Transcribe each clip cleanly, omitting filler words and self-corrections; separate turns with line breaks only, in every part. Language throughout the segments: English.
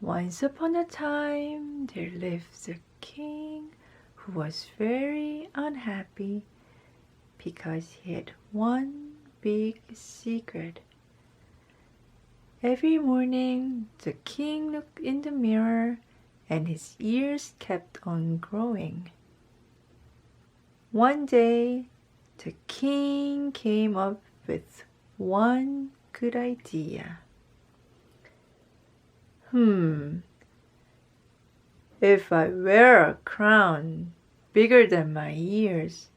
Once upon a time, there lived a king who was very unhappy because he had one big secret. Every morning, the king looked in the mirror and his ears kept on growing. One day, the king came up with one good idea. If I wear a crown bigger than my ears,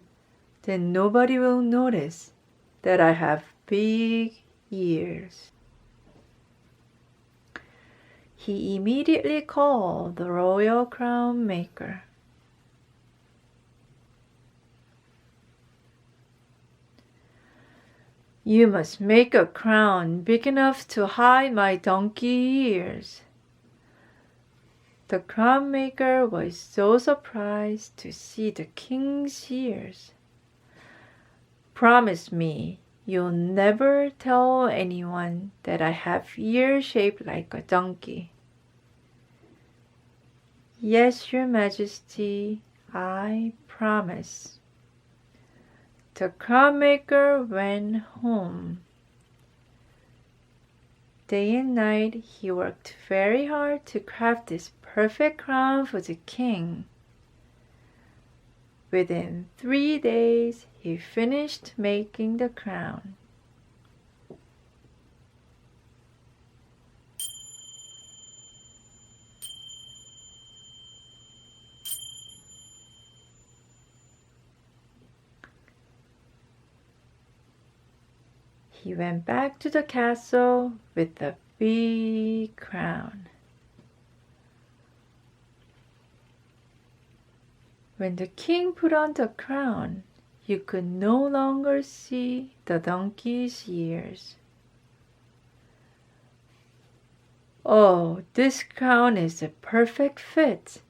then nobody will notice that I have big ears. He immediately called the royal crown maker. You must make a crown big enough to hide my donkey ears. The crown maker was so surprised to see the king's ears. Promise me you'll never tell anyone that I have ears shaped like a donkey. Yes, Your Majesty, I promise. The crown maker went home. Day and night he worked very hard to craft this perfect crown for the king. Within 3 days he finished making the crown. He went back to the castle with the big crown. When the king put on the crown, you could no longer see the donkey's ears. Oh, this crown is a perfect fit,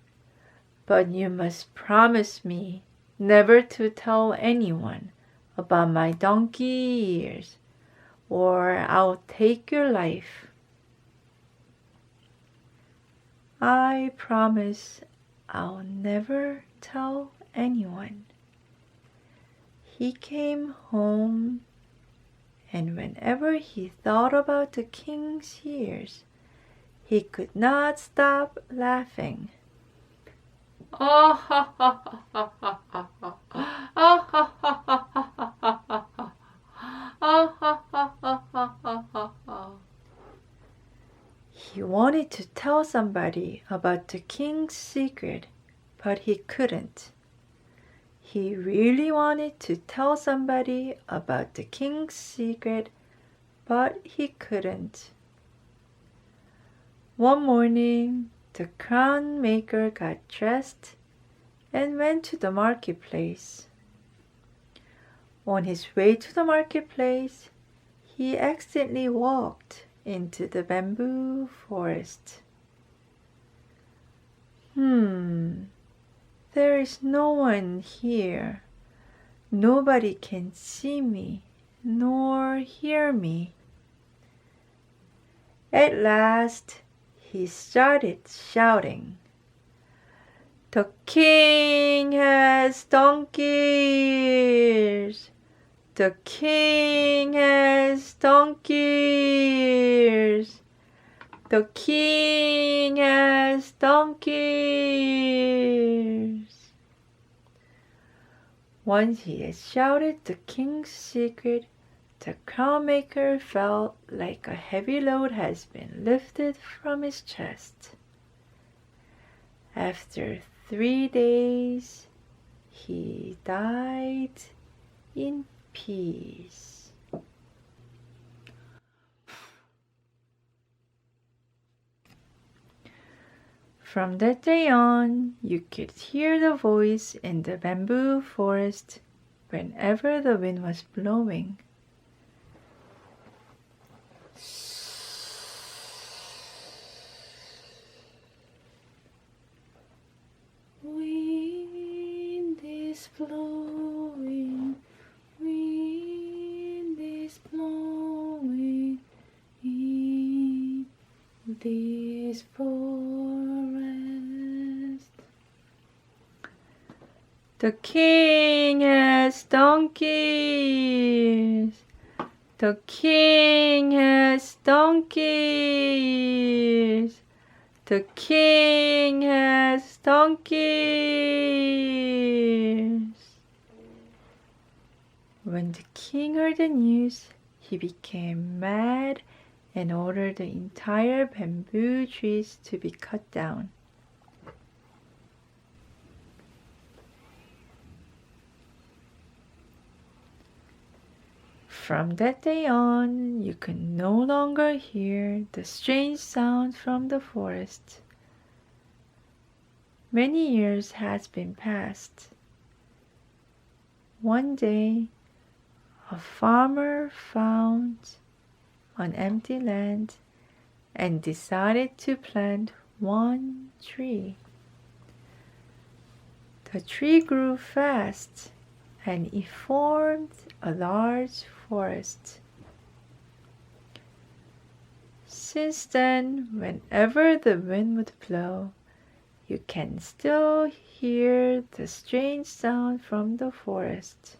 but you must promise me never to tell anyone about my donkey ears, or I'll take your life. I promise I'll never tell anyone. He came home, and whenever he thought about the king's ears, he could not stop laughing. He wanted to tell somebody about the king's secret, but he couldn't. He really wanted to tell somebody about the king's secret, but he couldn't. One morning, the crown maker got dressed and went to the marketplace. On his way to the marketplace, he accidentally walked into the bamboo forest. There is no one here. Nobody can see me nor hear me. At last, he started shouting, "The king has donkey ears! The king has donkey ears! The king has donkey ears!" Once he had shouted the king's secret, the crown maker felt like a heavy load has been lifted from his chest. After 3 days, he died in peace. From that day on, you could hear the voice in the bamboo forest whenever the wind was blowing. Wind is blowing, wind is blowing, wind is blowing. The king has donkeys. The king has donkeys. The king has donkeys. When the king heard the news, he became mad and ordered the entire bamboo trees to be cut down. From that day on, you could no longer hear the strange sound from the forest. Many years has been passed. One day, a farmer found an empty land and decided to plant one tree. The tree grew fast and it formed a large forest. Since then, whenever the wind would blow, you can still hear the strange sound from the forest.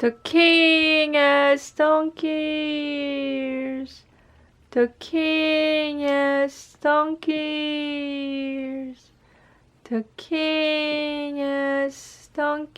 The king has donkeys. The king has donkeys. The king has donkeys.